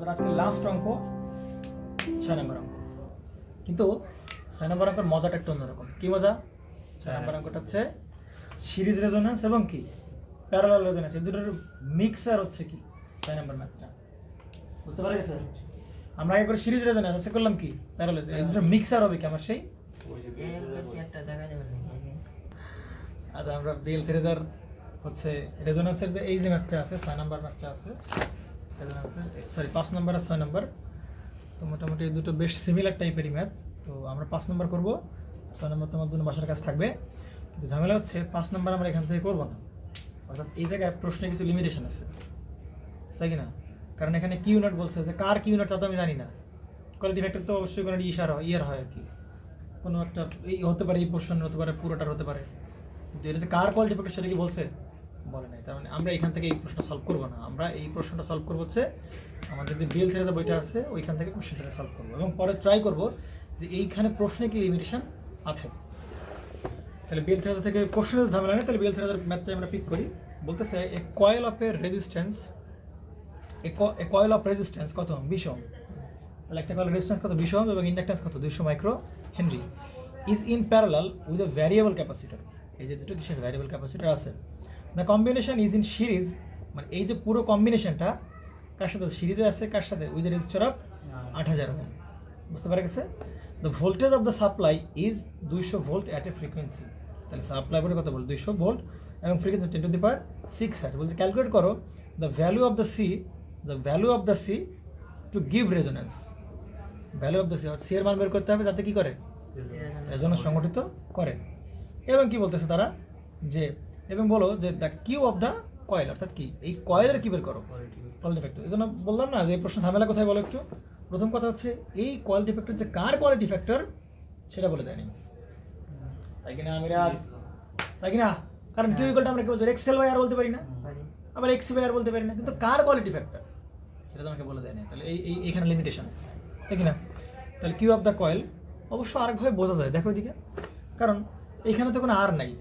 আমাদের আজকে লাস্ট অঙ্ক 6 নম্বর অঙ্ক। কিন্তু 6 নম্বর অঙ্কের মজাটা একটু অন্যরকম। কি মজা? 6 নম্বর অঙ্কটা হচ্ছে সিরিজ রেজোন্যান্স এবং কি প্যারালাল রেজোন্যান্স, এই দুটোর মিক্সার হচ্ছে কি 6 নম্বর ম্যাথটা। বুঝতে পারা গেছে? আমরা আগে করে সিরিজ রেজোন্যান্স আছে করলাম কি প্যারালাল, এই দুটোর মিক্সার হবে কি আমার সেই আচ্ছা আমরা বেল থ্রেজার হচ্ছে রেজোন্যান্সের যে এই যে ম্যাথটা আছে 6 নম্বর ম্যাথটা আছে রেজোন্যান্সের, সরি 5 নম্বর আর 6 নম্বর, তো মোটামুটি এই দুটো বেশ সিমিলার টাইপেরই ম্যাথ। তো আমরা 5 নম্বর করব, 6 নম্বর তোমার জন্য বাসার কাজ থাকবে। কিন্তু ঝামেলা হচ্ছে 5 নম্বর আমরা এখান থেকে করবো না, অর্থাৎ এই জায়গায় প্রশ্নে কিছু লিমিটেশন আছে, তাই কি না? কারণ এখানে কিউ নট বলছে যে কার কিউ নট তা তো আমি জানি না। কোয়ালিটি ফ্যাক্টর তো অবশ্যই কোনো ইয়ার হয় আর কি, কোনো একটা এই হতে পারে, এই পোর্শন হতে পারে, পুরোটার হতে পারে, কিন্তু এটা যে কার কোয়ালিটি ফ্যাক্টর সেটা কি বলছে? বলে নাই। তার মানে আমরা এখান থেকে এই প্রশ্নটা সলভ করবো না, আমরা এই প্রশ্নটা সলভ করবো হচ্ছে আমাদের যে বেল থিওরি বইটা আছে ওইখান থেকে কোশ্চেনটাকে সলভ করবো এবং পরে ট্রাই করবো যে এইখানে প্রশ্নে কি লিমিটেশন আছে। তাহলে বেল থিওরি থেকে কোশ্চেনের ঝামেলা নেই, তাহলে বেল থিওরির ম্যাথটা আমরা পিক করি। বলতেছে এ কয়েল অফ রেজিস্ট্যান্স কত? 20 ওহম। তাহলে একটা কয়েল রেজিস্ট্যান্স কত? 20 ওহম এবং ইন্ডাকট্যান্স কত? 200 micro Henry is in parallel with a variable capacitor. এই যে দুটো কিসের ভ্যারিয়েবল ক্যাপাসিটর আছে। The combination is in series, মানে এই যে পুরো কম্বিনেশনটা কার সাথে সিরিজে আছে, কার সাথে? With a register of 8000 ohm. বুঝতে পারা গেছে? The voltage of the supply is 200 volt at a frequency. তাহলে সাপ্লাই বলে কত বল? 200 ভোল্ট এবং frequency 10 to the power 6 hertz. বলছে ক্যালকুলেট করো the value of the sea to give resonance. Value of the sea এর মান বের করতে হবে যাতে কি করে? রেজোন্যান্স সংগঠিত করে। এবং কি বলতেছে তারা যে, এবং বলো যে the Q of the coil, অর্থাৎ কি এই কয়েলের কি বের করো? Quality factor. এই জন্য বললাম না যে এই প্রশ্ন ঝামেলা কোথায় বলো একটু। প্রথম কথা হচ্ছে এই কোয়ালিটি ফ্যাক্টর যে কার কোয়ালিটি ফ্যাক্টর সেটা বলে দেয়নি, তাই কিনা আমিরাজ? তাই কিনা? কারণ কিউ ইকুয়ালটা আমরা কি বলতে পারি? এক্সেল বাই আর বলতে পারি না, আবার এক্স বাই আর বলতে পারি না, কিন্তু কার কোয়ালিটি ফ্যাক্টর সেটা তোমাকে বলে দেয়নি। তাহলে এইখানে লিমিটেশন, তাই কিনা? তাহলে কিউ অফ দ্য কয়েল অবশ্য আরেকভাবে বোঝা যায়, দেখো এদিকে, কারণ এখানে তো কোনো আর নাই,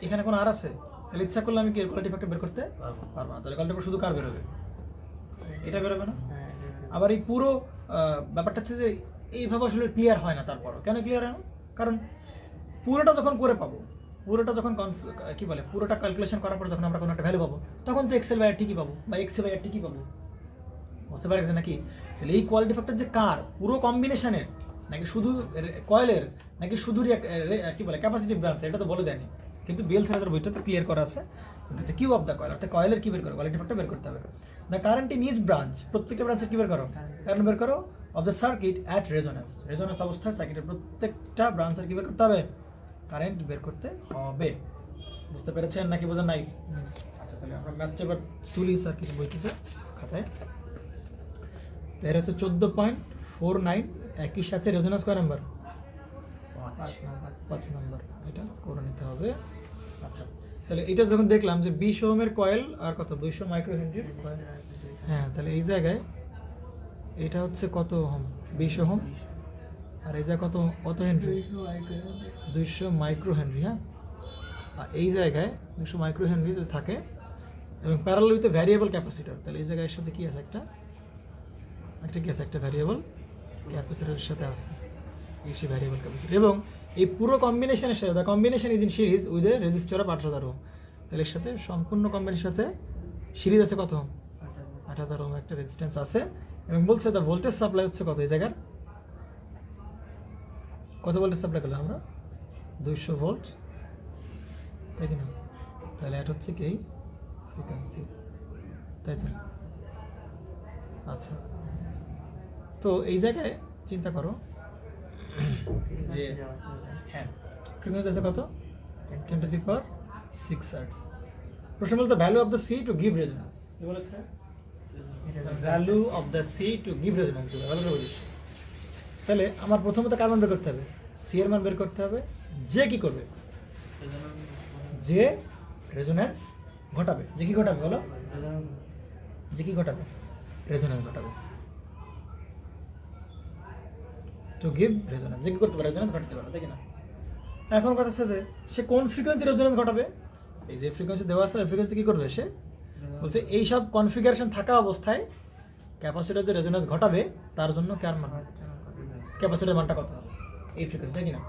এখানে কোনো আর আছে, তাহলে ইচ্ছা করলে আমি কি কোয়ালিটি ফ্যাক্টর বের করতে পারবো না। তাহলে কোয়ালিটি ফ্যাক্টর শুধু কার বেরোবে? এটা বেরোবে না। আবার এই পুরো ব্যাপারটা হচ্ছে যে এইভাবে আসলে ক্লিয়ার হয় না। তারপরও কেন ক্লিয়ার হয় না? কারণ পুরোটা যখন করে পাবো, পুরোটা যখন কি বলে, পুরোটা ক্যালকুলেশন করার পর যখন আমরা কোনো একটা ভ্যালু পাবো, তখন তো এক্সেল বাই আর ঠিকই পাবো বা এক্স বাই আর ঠিকই পাবো। বুঝতে পারছেন নাকি? তাহলে এই কোয়ালিটি ফ্যাক্টর যে কার, পুরো কম্বিনেশনের নাকি শুধু কয়েলের নাকি শুধু কি বলে ক্যাপাসিটিভ ব্রাঞ্চ, এটা তো বলে দেয়নি। কিন্তু বেল থিওরির বইটাতে ক্লিয়ার করা আছে কিউ অফ দ্য কয়েল, অর্থাৎ কয়েলের কি বের করো? কোয়ালিটি ফ্যাক্টর বের করতে হবে। The current in each branch, প্রত্যেকটা ব্রাঞ্চের কি বের করো? কারেন্ট বের করো of the circuit at resonance অবস্থায় সার্কিটের প্রত্যেকটা ব্রাঞ্চের কি বের করতে হবে? কারেন্ট বের করতে হবে। বুঝতে পেরেছেন নাকি বোঝেন নাই? আচ্ছা তাহলে আমরা ম্যাথটা এবার তুলি সার্কিট বইটিতে খাতায়। এর হচ্ছে 14.49, একই সাথে রেজোন্যান্স কয় নাম্বার? 5 নাম্বার। এটা করে নিতে হবে। আচ্ছা তাহলে এটা যখন দেখলাম যে 20 ওহমের কয়েল আর কত 200 মাইক্রো হেনরির কয়েল, হ্যাঁ তাহলে এই জায়গায় এটা হচ্ছে কত ওহম? 20 ওহম। আর এই জায়গায় কত হেনরি? 200 micro Henry. হ্যাঁ, আর এই জায়গায় 200 মাইক্রো হেনরি যদি থাকে এবং প্যারালাল উইথ ভ্যারিয়েবল ক্যাপাসিটর, তাহলে এই জায়গায় এর সাথে কি আছে? একটা ভ্যারিয়েবল ক্যাপাসিটরের সাথে আছে এসে ভ্যারিয়েবল ক্যাপাসিটর, এবং এই পুরো কম্বিনেশনের সাথে the combination is in series with a register of 8000 ohm. তাহলে এর সাথে সম্পূর্ণ কম্বিনেশনের সাথে সিরিজ আছে কত? 8000 ওহম একটা রেজিস্ট্যান্স আছে। এবং বলছে দ্য ভোল্টেজ সাপ্লাই হচ্ছে কত? এই জায়গার কত ভোল্টেজ সাপ্লাই করলাম আমরা? 200 ভোল্ট, তাই কিনা? তাহলে এটা হচ্ছে কি ফ্রিকোয়েন্সি, তাই তো? আচ্ছা তো এই জায়গায় চিন্তা করো যে হ্যাঁ ফ্রিকোয়েন্সি আছে কত? 10 টু দি পাওয়ার 6 হার্টজ। প্রশ্ন বলতে value of the sea to give resonance. কি বলেছে? Value of the sea to give resonance. ভালো বলিস। তাহলে আমার প্রথমত কার মান বের করতে হবে? সি এর মান বের করতে হবে। যে কি করবে? যে রেজোন্যান্স ঘটাবে। যে কি ঘটাবে বলো? যে কি ঘটাবে? রেজোন্যান্স ঘটাবে। টু গিভ রেজোন্যান্স, যে কি করতে পারে? রেজোন্যান্স ঘটাতে পারে, তাই কিনা? এখন কথা হচ্ছে যে সে কোন ফ্রিকোয়েন্সি রেজোন্যান্স ঘটাবে? এই যে ফ্রিকোয়েন্সি দেওয়া আছে, ফ্রিকোয়েন্সি কি করবে? সে বলছে এইসব কনফিগারেশন থাকা অবস্থায় ক্যাপাসিটর যে রেজোনেন্স ঘটাবে তার জন্য কার মান, ক্যাপাসিটরের মানটা কত হবে, এই ফ্রিকোয়েন্সি, তাই কি না?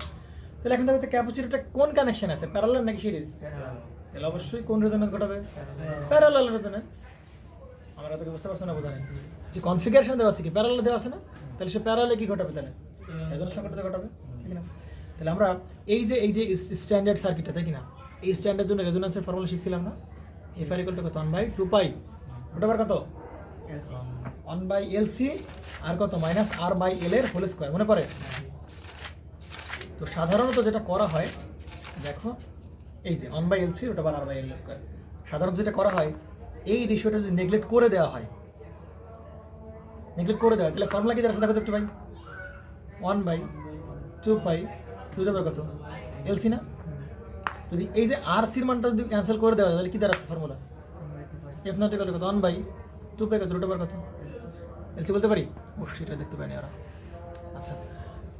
তাহলে এখন দেখো ক্যাপাসিটরটা কোন কানেকশন আছে, প্যারালাল নাকি সিরিজ? তাহলে অবশ্যই কোন রেজোনেন্স ঘটাবে, প্যারালাল রেজোনেন্স। আমরা তোকে বুঝতে পারছো না, বোঝা নেই যে কনফিগারেশন দেওয়া আছে কি প্যারালাল দেওয়া আছে না, তাহলে সে প্যারালালে কি ঘটাবে, তাহলে রেজোনেন্স সংখ্যাটা ঘটাবে, ঠিক না? তাহলে আমরা এই যে স্ট্যান্ডার্ড সার্কিটটা, তাই কি না, এই স্ট্যান্ডার্ড জন্য রেজোনেন্সের ফর্মুলা শিখছিলাম না, এফ আর ইকুয়াল টু কত, 1/2 পাই, ওটা আবার কত 1/LC আর কত মাইনাস R/L এর হোল স্কয়ার, মনে পড়ে? তো সাধারণত যেটা করা হয় দেখো, এই যে 1/LC ওটা আবার R/L স্কয়ার, সাধারণত যেটা করা হয় এই রেশিওটা যদি নেগলেক্ট করে দেওয়া হয়, তাহলে ফর্মুলা কি দাঁড়াচ্ছে দেখো তো একটু ভাই, 1/2 পাই টু যাবে কত LC না? যদি এই যে RC এর মানটা যদি ক্যান্সেল করে দেওয়া হয় তাহলে কি দাঁড়াচ্ছে formula, F not equal to কত 1/2 পাই কত রুট ওভার কত LC বলতে পারি, অবশ্যই এটা দেখতে পাইনি ওরা। আচ্ছা,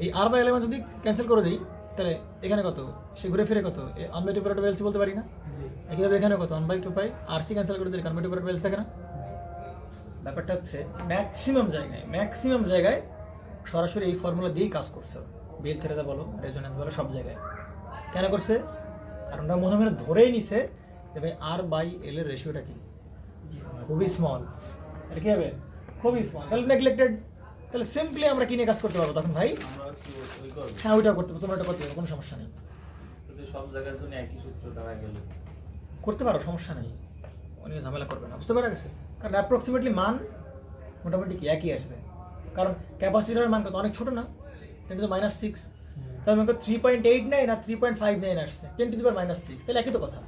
এই R/L মান যদি ক্যান্সেল করে দিই তাহলে এখানে কত, সে ঘুরে ফিরে কত 1/2 পাই LC বলতে পারি না? একইভাবে এখানে কত 1/2 পাই RC ক্যান্সেল করে দিলে 1/2 পাই LC থাকে না? ব্যাপারটা হচ্ছে ম্যাক্সিমাম জায়গায় সরাসরি এই ফর্মুলা দিয়েই কাজ করছে, বেল থেরেদা বলো, রেজোনেন্স বলো, সব জায়গায় কেন করছে, কারণ ওরা মনে মনে ধরেই নিছে যে ভাই R/L এর রেশিওটা কি খুবই স্মল, এটা কি হবে খুবই স্মল, তাহলে নেগলেক্টেড। তাহলে সিম্পলি আমরা কি নিয়ে কাজ করতে পারবো তখন ভাই, হ্যাঁ ওইটা করতে পারবো, তোমরা এটা করতে পারো, কোনো সমস্যা নেই, সব জায়গার জন্য একই সূত্র দেওয়া গেল, করতে পারো, সমস্যা নেই, অনেক ঝামেলা করবে না, বুঝতে পারা গেছে? কারণ অ্যাপ্রক্সিমেটলি মান মোটামুটি কি একই আসবে, কারণ ক্যাপাসিটরের মান কত অনেক ছোট না, 10⁻⁶, তাহলে মনে করো 3.89 না 3.59 আসছে, 10⁻⁶, তাহলে একই তো কথা,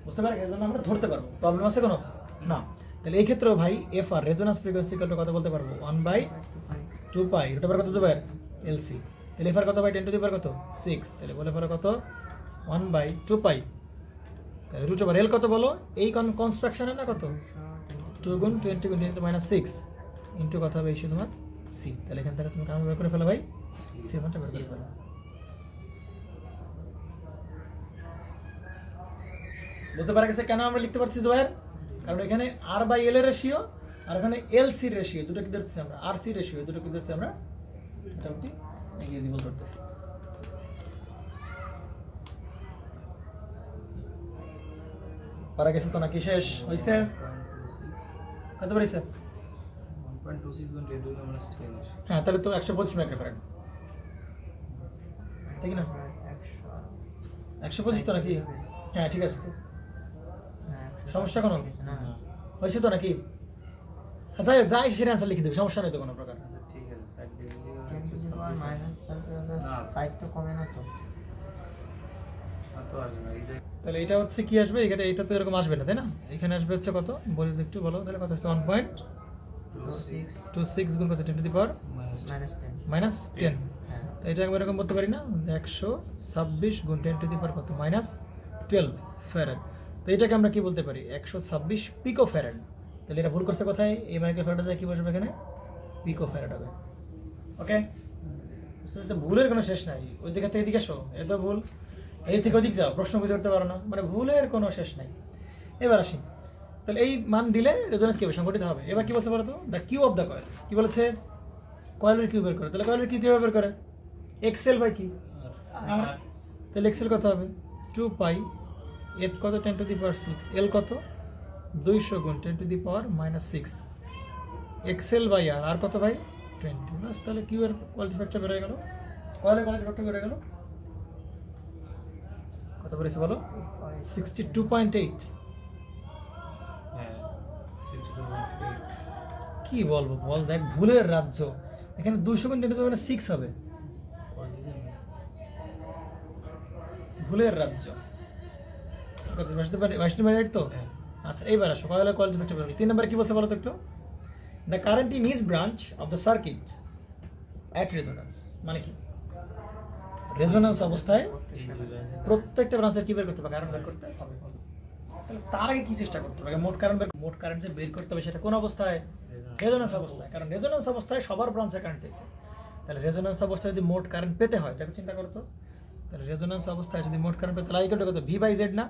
বুঝতে পারা, এর জন্য আমরা ধরতে পারবো, প্রবলেম আছে কোনো না। তাহলে এই ক্ষেত্রেও ভাই এফ আর রেজোনেন্স ফ্রিকোয়েন্সি কত কথা বলতে পারবো, 1/2 পাই রুট ওভার কত যাবে LC, তাহলে এফ আর কত বাই 10⁻⁶, তাহলে বলে ফেলো কত 1/2 পাই, তাহলে রুট ওভার এল কত বলো, এই কনস্ট্রাকশনে না কত 2 গুণ 20 গুণ 10⁻⁶ ইন্টু কত হবে এই তোমার সি, তাহলে এখান থেকে তুমি কাম বের করে ফেলো ভাই, সি মানটা বের করে ফেলো। বুঝতে পারা গেছে কেন আমরা লিখতে পারছি জোয়ার, কারণ এখানে R/L এর রেশিও আর এখানে LC এর রেশিও, দুটো কি ধরছি আমরা, RC রেশিও, দুটো কি ধরছি আমরা মোটামুটি নেগলিজিবল ধরতেছি। পারা গেছে তো নাকি শেষ হয়েছে, কত পারিছে? 1.26 গুণ 10⁻⁻⁰। হ্যাঁ, তাহলে তো 125 মাইক্রোফ্যারাড, ঠিক না? 125 তো নাকি? হ্যাঁ ঠিক আছে, তো সমস্যা কোনো হয়েছে তো নাকি? যাই হোক, যাই সেটা অ্যান্সার লিখে দেবে, সমস্যা নেই তো কোনো প্রকার। আচ্ছা ঠিক আছে, সাইড দিয়ে সাইড তো কমে না তো, তো আসবে না, এই যে তাহলে এটা হচ্ছে কি আসবে, এটা তো এরকম আসবে না, তাই না? এখানে আসবে হচ্ছে কত বলি একটু বলো, তাহলে কত হচ্ছে 1.26 গুণ কত 10⁻⁻⁻10, তো এটা একবার এরকম বলতে পারি না যে 126 গুণ 10⁻কত -12 ফ্যারাড, তো এটাকে আমরা কি বলতে পারি 126 পিকো ফ্যারাড। তাহলে এটা ভুল করছে কোথায়, এই মাইক্রো ফ্যারাডে কি বসবে এখানে পিকো ফ্যারাড হবে, ওকে? তো ভুলের কোনো শেষ নাই, ওই দিকে থেকে এদিকে আসো, এত ভুল, এই থেকে ওদিক যাও, প্রশ্ন বুঝে উঠতে পারো না, মানে ভুলের কোনো শেষ নাই। এবার আসি, তাহলে এই মান দিলে রেজোনেন্স কি হবে, সংঘটিত হবে। এবার কি বলছে বলো তো, the Q of the coil, কি বলেছে কয়েলের কিউ বের করে, তাহলে কয়েলের কিউ কিভাবে বের করে, এক্সেল বাই কি আর, তাহলে এক্সেল কত হবে 2 পাই, এফ কত 10⁻⁶, এল কত 200 গুণ 10⁻⁻6, এক্সেল বাই আর কত ভাই 20, বাস, তাহলে কিউ এর কোয়ালিটি ফ্যাক্টর বের হয়ে গেল, কয়েলের কোয়ালিটি ফ্যাক্টর বের হয়ে গেল, কত বেরিয়েছে বলো 62.8। হ্যাঁ 62.8, কি বলবো বল, দেখ ভুলের রাজ্য, এখানে 200 গুণ 10⁻⁶ হবে, ভুলের রাজ্য, কত 22 তো। আচ্ছা এইবার আসো কয়েলের কোয়ালিটি ফ্যাক্টর বের হলো। 3 নম্বরে কি বলছে বলো তো একটু, the current in each branch of the circuit at resonance, মানে কি রেজোন্যান্স অবস্থায় প্রত্যেকটা ব্রাঞ্চের কি বের করতে হবে, কারেন্ট বের করতে হবে। তাহলে তার আগে কি চেষ্টা করতে হবে, মোট কারেন্ট যে বের করতে হবে সেটা কোন অবস্থায়, রেজোন্যান্স অবস্থায়, কারণ রেজোন্যান্স অবস্থায় সবার ব্রাঞ্চে কারেন্ট চাইছে। তাহলে রেজোন্যান্স অবস্থায় যদি মোট কারেন্ট পেতে হয় তাকে চিন্তা করতো, তাহলে রেজোন্যান্স অবস্থায় যদি মোট কারেন্ট পেতে, তাহলে আইকনটা কত V/Z না,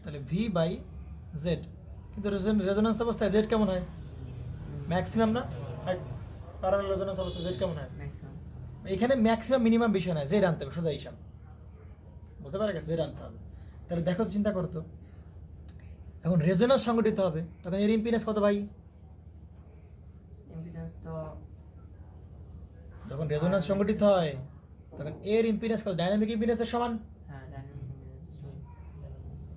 তাহলে V/Z, কিন্তু রেজোন্যান্স অবস্থায় Z কেমন হয় ম্যাক্সিমাম না প্যারালাল রেজোন্যান্স অবস্থা জেড কেমন হয় ম্যাক্সিমাম এখানে ম্যাক্সিমাম মিনিমাম বিষয় না জেড আনতে হবে সোজা হিসাব বুঝতে পারা গেছে জেড আনতে হবে তাহলে দেখো চিন্তা করো তো এখন রেজোন্যান্স সংগঠিত হবে তখন এর ইম্পিডেন্স কত ভাই ইম্পিডেন্স তো যখন রেজোন্যান্স সংগঠিত হয় তখন এর ইম্পিডেন্স কত ডাইনামিক ইম্পিডেন্সের সমান হ্যাঁ ডাইনামিক ইম্পিডেন্স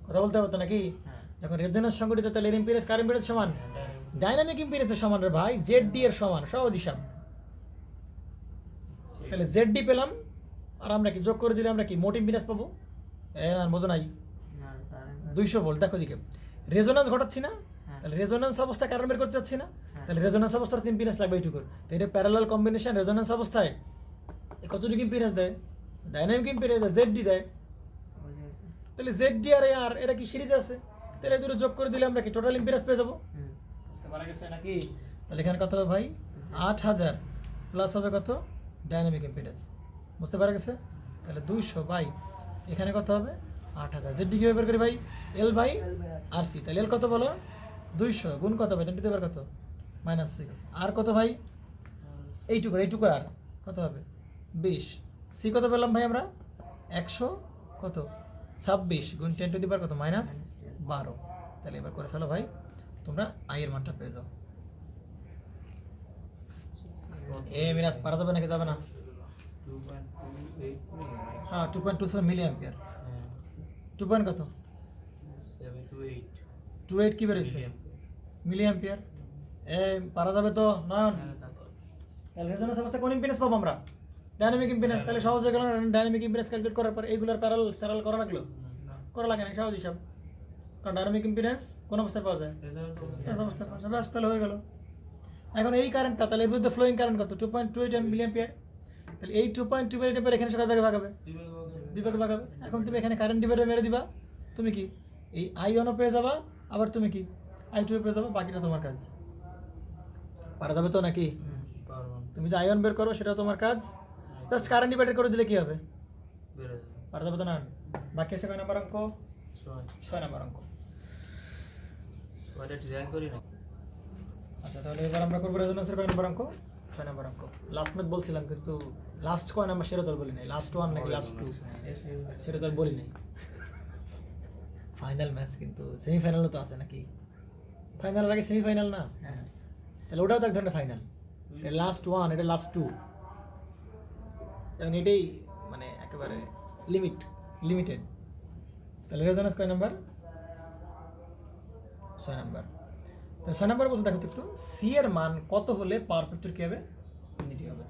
কথা বলতে হবে তো নাকি হ্যাঁ যখন রেজোন্যান্স সংগঠিত তাহলে এর ইম্পিডেন্স কার ইম্পিডেন্স সমান ডাইনামিক ইম্পিডেন্সের সমান রে ভাই জেড ডি এর সমান সহজ হিসাব তাহলে জেড ডি পেলাম আর আমরা কি যোগ করে দিলে আমরা কি মোট ইম্পিডেন্স পাবো না বোঝো নাই না তার 200 ভোল্ট দেখো দিকে রেজোন্যান্স ঘটাচ্ছি না হ্যাঁ। তাহলে রেজোন্যান্স অবস্থা কারণ বের করতে চাচ্ছি না হ্যাঁ। তাহলে রেজোন্যান্স অবস্থার ইম্পিডেন্স লাগবে এইটুকু তো এটা প্যারালাল কম্বিনেশন রেজোন্যান্স অবস্থায় এ কতটুকু ইম্পিডেন্স দেয় ডাইনামিক ইম্পিডেন্স জেড ডি দেয় বুঝে গেছে তাহলে জেড ডি আর আর এরা কি সিরিজে আছে তাহলে এই দুটো যোগ করে দিলে আমরা কি টোটাল ইম্পিডেন্স পেয়ে যাবো বুঝতে পারা গেছে নাকি তাহলে এখানে কত হবে ভাই 8000 প্লাস হবে কত ডাইনামিক ইম্পিডেন্স বুঝতে পারা গেছে তাহলে 200 বাই এখানে কত হবে 8000 জেড ডি কিভাবে বের করি ভাই এল বাই আর সি তাহলে এল কত বলো 200 গুণ কত হবে 20 কত -6 আর কত ভাই এইটুকু আর কত হবে 20 সি কত পেলাম ভাই আমরা 100 কত 26 গুণ 10 টু দি পাওয়ার কত -12 তাহলে এবার করে ফেলো ভাই তোমরা আই এর মানটা পেয়ে যাও মিরাজ পারা যাবে নাকি যাবে না 2.28 হ্যাঁ 2.27 মিলি অ্যাম্পিয়ার হ্যাঁ 2 পয়েন্ট কত 7 to 8 28 কি বেরিয়েছে মিলি অ্যাম্পিয়ার পারা যাবে তো নয়ন তাহলে রেজোন্যান্স অবস্থা কোন ইম্পিডেন্স পাবো আমরা ডাইনামিক ইম্পিডেন্স তাহলে সহজ হয়ে গেল ডাইনামিক ইম্পিডেন্স ক্যালকুলেট করার পর এইগুলোর প্যারালাল করা লাগলো করা লাগে না সহজ হিসাব কারণ ডাইনামিক ইম্পিডেন্স কোন অবস্থায় পাওয়া যায় এই অবস্থায় পাওয়া যায় ব্যাস তাহলে হয়ে গেল এখন এই কারেন্টটা তাহলে এর মধ্যে ফ্লোয়িং কারেন্ট কত 2.28 মিলি অ্যাম্পিয়ার তাহলে এই 2.28 মিলি অ্যাম্পিয়ার এখানে সেটা ভাগে ভাগাবে দুই ভাগে ভাগাবে এখন তুমি এখানে কারেন্ট ডিভাইডার মেরে দিবা তুমি কি এই I1 ও পেয়ে যাবা আবার তুমি কি I2 ও পেয়ে যাবা বাকিটা তোমার কাজ পারা যাবে তো নাকি তুমি যে I1 বের করো সেটা তোমার কাজ জাস্ট কারেন্ট ডিভাইডার করে দিলে কি হবে পারা যাবে তো না বাকি আছে কয় নাম্বার অঙ্ক 6 নাম্বার অঙ্ক আচ্ছা তাহলে এবার আমরা করবো রেজোন্যান্সের কয় নাম্বার অঙ্ক 6 নাম্বার অঙ্ক লাস্ট ম্যাথ বলছিলাম কিন্তু লাস্ট কয় নাম্বার সেটা তো আর বলি নাই লাস্ট 1 নাকি লাস্ট 2 সেটা তো আর বলি নাই ফাইনাল ম্যাচ কিন্তু সেমিফাইনালও তো আছে নাকি ফাইনালের আগে সেমিফাইনাল না হ্যাঁ তাহলে ওটাও তো এক ধরনের ফাইনাল লাস্ট 1 এটা লাস্ট 2 এবং এটাই মানে একেবারে লিমিটেড তাহলে রেজোন্যান্স কয় নাম্বার 6 নাম্বার তো 6 নাম্বার বলতে দেখো তো একটু সি এর মান কত হলে পাওয়ার ফ্যাক্টর কি হবে ইউনিটি হবে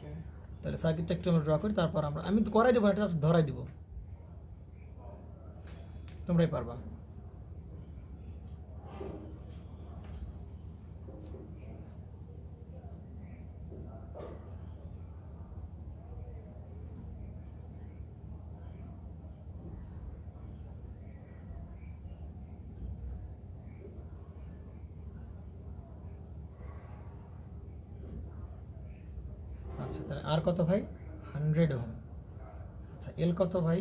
তাহলে সার্কিটটা একটু আমরা ড্র করি তারপর আমি তো করাই দেবো এটা ধরাই দিব তোমরাই পারবা আচ্ছা তাহলে আর কত ভাই 100 ওহম আচ্ছা এল কত ভাই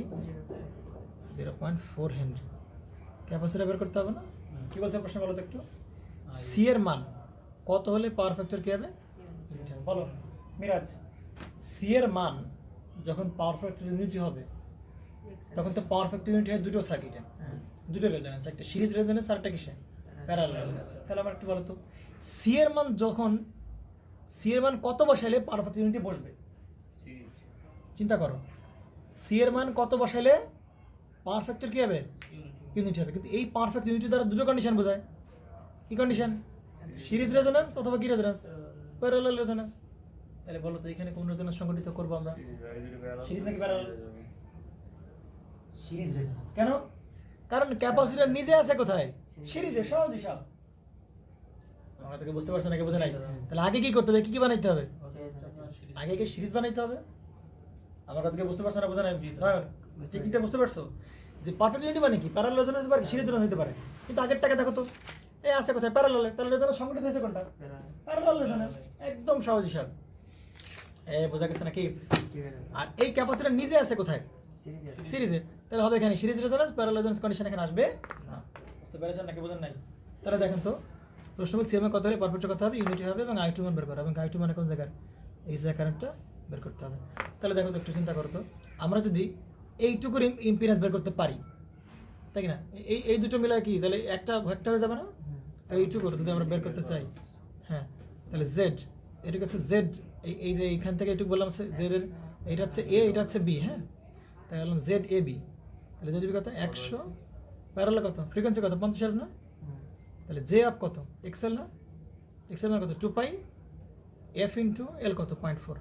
0.4 হেনরি ক্যাপাসিটর বের করতে হবে না কি বলছে প্রশ্ন বলো তো একটু সি এর মান কত হলে পাওয়ার ফ্যাক্টর কি হবে বলো মিরাজ সি এর মান যখন পাওয়ার ফ্যাক্টর ইউনিটি হবে তখন তো পাওয়ার ফ্যাক্টর ইউনিটি হয় দুটো সার্কিটে দুটো রেজোন্যান্স একটা সিরিজ রেজোন্যান্স আর একটা কিসে প্যারালাল রেজোন্যান্স তাহলে আমার একটু বলো তো সি এর মান যখন সি এর মান কত বসাইলে পাওয়ার ফ্যাক্টর ইউনিটি বসবে চিন্তা করো সি এর মান কত বসাইলে পাওয়ার ফ্যাক্টর কি হবে ইউনিটি হবে কিন্তু এই পাওয়ার ফ্যাক্টর ইউনিটি দ্বারা দুটো কন্ডিশন বোঝায় কি কন্ডিশন সিরিজ রেজোন্যান্স অথবা কি রেজোন্যান্স প্যারালাল রেজোন্যান্স তাহলে বলো তো এখানে কোন রেজোন্যান্স সংগঠিত করব আমরা সিরিজ নাকি প্যারালাল সিরিজ রেজোন্যান্স কেন কারণ ক্যাপাসিটর নিজে আছে কোথায় সিরিজে সহজ হিসাব আমরা তোকে বুঝতে পারছো নাকি বুঝে নাই তাহলে আগে কি করতে হবে কি বানাইতে হবে আগে কি সিরিজ বানাইতে হবে আমার কথাকে বুঝতে পারছো না বুঝে নাই নয়ন টেকনিকটা বুঝতে পারছো যে পারফেক্ট ইউনিটি মানে কি প্যারালাল রেজোন্যান্স বা সিরিজ রেজোন্যান্স হতে পারে কিন্তু আগের টাকা দেখো তো এই আছে কোথায় প্যারালালে তাহলে রেজোন্যান্স সংগঠিত হয়েছে কোনটা প্যারালাল রেজোন্যান্স একদম সহজ হিসাব বোঝা গেছে নাকি আর এই ক্যাপাসিটর নিজে আছে কোথায় সিরিজে তাহলে হবে এখানে series resonance parallel resonance condition এখানে আসবে না বুঝতে পেরেছেন নাকি বুঝেন নাই তাহলে দেখেন তো প্রশ্ন বল সিএম কত হলে পারফেক্ট কত হবে, ইউনিটি হবে এবং I2 মান বের করা, এবং I2 মানে কোন জায়গার, এই জায়গার কারেন্টটা বের করতে হবে। তাহলে দেখো তো একটু চিন্তা করো তো, আমরা যদি এইটুকুর ইম্পিডেন্স বের করতে পারি, তাই কি না, এই দুটো মিলায় কি তাহলে একটা হয়ে যাবে না, তাহলে এইটুকু যদি আমরা বের করতে চাই, হ্যাঁ, তাহলে জেড, এটুকু হচ্ছে জেড, এই যে এইখান থেকে এটুকু বললাম জেড এর, এটা হচ্ছে এ, এটা হচ্ছে বি, হ্যাঁ, তাই বললাম জেড এ বি, তাহলে জেড বি কত 100, প্যারালাল কত, ফ্রিকোয়েন্সি কত 50 হার্জ না, তাহলে জে আপ কত এক্সেল না, এক্সেল মানে কত 2 পাই এফ ইন্টু এল কত 0.4।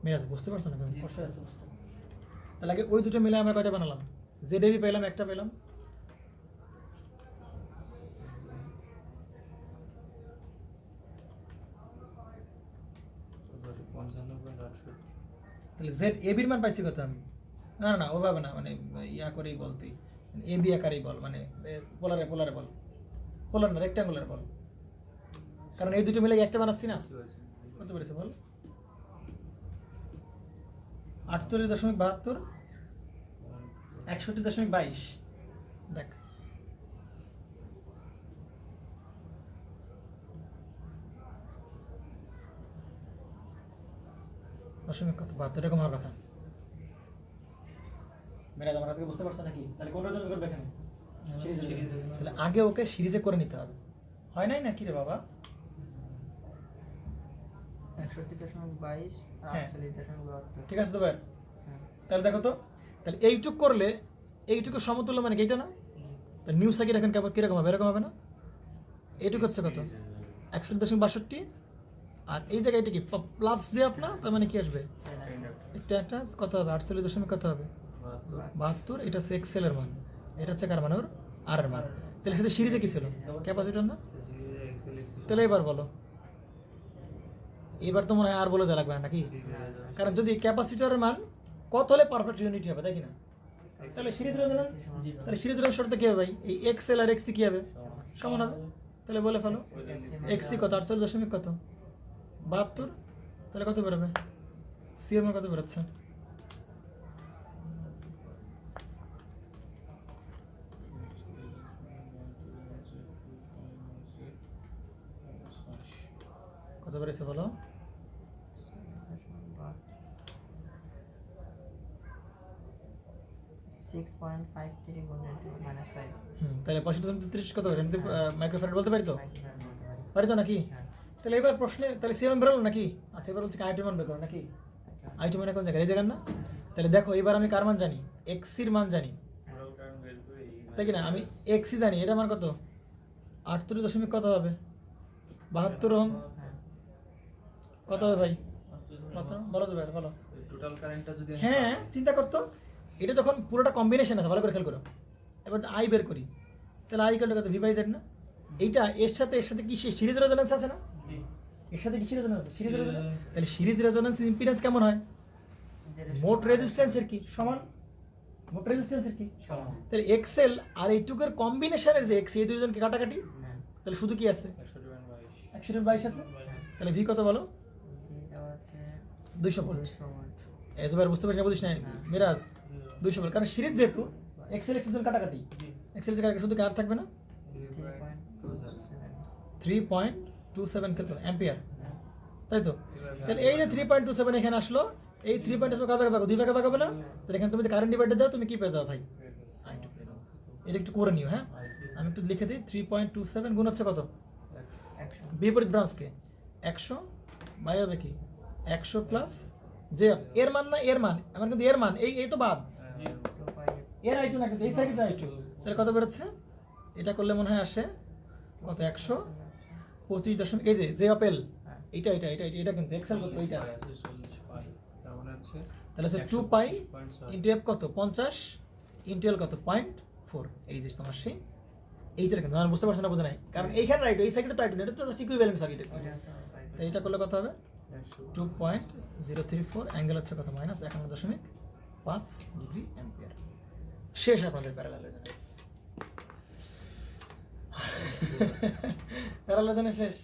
মেরাজ বুঝতে পারছো না কেমন কষ্ট আছে বুঝতে। তাহলে আগে ওই দুটো মিলে আমরা কয়টা বানালাম, জেড এবি পেলাম, একটা পেলাম, তাহলে জেড এবির মান পাইছি কত আমি, না না না ওভাবে না, মানে ইয়া করেই বল তুই, এ বি আকারেই বল, মানে পোলারে পোলারে বল, পোলার না রেক্ট্যাঙ্গুলার বল, কারণ এই দুটো মিলে একটা বানাচ্ছি না, কত পেরেছে বল, 48.72, 61.22, দেখ দশমিক কত 72, এরকম হওয়ার কথা। মেরাজ আমার থেকে বুঝতে পারছো নাকি, তাহলে কোন রকম করবে এখানে, তাহলে আগে ওকে সিরিজে করে নিতে হবে, হয় নাই না কি রে বাবা, 61.22 আর হ্যাঁ। 48.72। ঠিক আছে তো ভাই, হ্যাঁ। তাহলে দেখো তো, তাহলে এইটুক করলে এইটুকু সমতুল্য মানে কি এইটা না, তাহলে নিউ সার্কিট এখন কেবল কিরকম হবে, এরকম হবে না, এইটুকু হচ্ছে কত 61.62, আর এই জায়গায় এটা কি প্লাস যে আপনার, তার মানে কি আসবে, একটা একটা কত হবে 48 কত হবে 72, এটা হচ্ছে এক্সেল এর মান, এটা হচ্ছে কার মান, ওর আর এর মান, তাহলে সেটা সিরিজে কি ছিল ক্যাপাসিটর না, তাহলে এবার বলো, এবার তো মনে হয় আর বলে দেওয়া লাগবে না নাকি, কারণ যদি ক্যাপাসিটরের মান কত হলে পারফেক্ট ইউনিটি হবে, তাই কি না, তাহলে সিরিজ রেজোন্যান্স, তাহলে সিরিজ রেজোন্যান্স শর্তে কি হবে ভাই, এই এক্সএল আর এক্সি কি হবে সমান হবে, তাহলে বলে ফেলো এক্সি কত 48 কত 72, তাহলে কত বেরোবে, সিএম কত বেরোচ্ছে, কত বেরোচ্ছে বলো, 6.53 গুণিত -5 তাহলে 35 কত করে মাইক্রোফ্যারাড বলতে পারি তো, বলতে পারি। পারি তো নাকি, হ্যাঁ। তাহলে এবার প্রশ্নে তাহলে সিএম বেরোলো নাকি, আচ্ছা এবার বলছি I2 মান বের করো নাকি, I2 মানে কোন জায়গায়, এই জায়গার না, তাহলে দেখো এবার আমি কার মান জানি, এক্সির মান জানি, তাই কি না, আমি এক্সি জানি, এটা মান কত 48 কত হবে 72 ওহম, হ্যাঁ। কত হবে ভাই, কত বলো তো ভাই বলো, টোটাল কারেন্টটা যদি হ্যাঁ চিন্তা করতো, এটা যখন পুরোটা কম্বিনেশন আছে ভালো করে খেয়াল করো, এবার আই বের করি, তাহলে আই কত ভি বাই জেড না, এইটা এর সাথে কি সিরিজ রেজোন্যান্স আছে না, এর সাথে কি সিরিজ রেজোন্যান্স আছে, সিরিজ রেজোন্যান্স, তাহলে সিরিজ রেজোন্যান্স ইম্পিডেন্স কেমন হয়, মোট রেজিস্ট্যান্সের কি সমান, মোট রেজিস্ট্যান্সের কি সমান। তাহলে এক্সেল আর এইটুকুর কম্বিনেশনের যে এক্স, এই দুইজনকে কাটাকাটি, হ্যাঁ। তাহলে শুধু কি আছে 122 আছে, হ্যাঁ। তাহলে ভি কত বলো এটা হচ্ছে 200 ভোল্ট, 200 ভোল্ট। এবার বুঝতে পারছিস না বুঝিস না হ্যাঁ। মিরাজ 200 ভোল্ট, কারণ সিরিজ যেহেতু এক্সেল এক্স জন কাটাকাটি, এক্সেল এর কাটাকাটি শুধু কার থাকবে না 3.27 3.27 কত অ্যাম্পিয়ার, তাই তো, তাহলে এই যে 3.27 এখানে আসলো, এই 3.27 কার ভাগে ভাগ, দুই ভাগে ভাগ হবে না, তাহলে এখানে তুমি কারেন্ট ডিভাইডার দাও, তুমি কি পেয়ে যাও ভাই I2 পেয়ে যাও, এটা একটু করে নিও, হ্যাঁ আমি একটু লিখে দিই, 3.27 গুণ হচ্ছে কত 100 বিপরীত ব্রাঞ্চকে 100 বাই হবে কি 100 প্লাস যে এর মান না এর মান, আমার কিন্তু এর মান এই তো বাদ, 2.8 এর I2 না কিন্তু এই সার্কিট I2, তাহলে কত বেরোচ্ছে, এটা করলে মনে হয় আসে কত 125 এই যে আপেল, হ্যাঁ। এটা কিন্তু এক্সেল কত এইটা, 40 পাই, তার মানে হচ্ছে তাহলে হচ্ছে 2 পাই ইন্টু এফ কত 50 ইন্টু এল কত 0.4, এই যে তোমার সেই এইটা কিন্তু আমি বুঝতে পারছি না, বোঝা নাই, কারণ এইখানে রাইট এই সার্কিটে তো I2 এটা তো জাস্ট ইকুইভ্যালেন্ট সার্কিট, এটা হচ্ছে তাই এটা করলে কত হবে 2.034, অ্যাঙ্গেল হচ্ছে কত -51.5 ডিগ্রি অ্যাম্পিয়ার। শেষ আপনাদের প্যারালাল রেজোন্যান্স, প্যারালাল রেজোন্যান্স শেষ।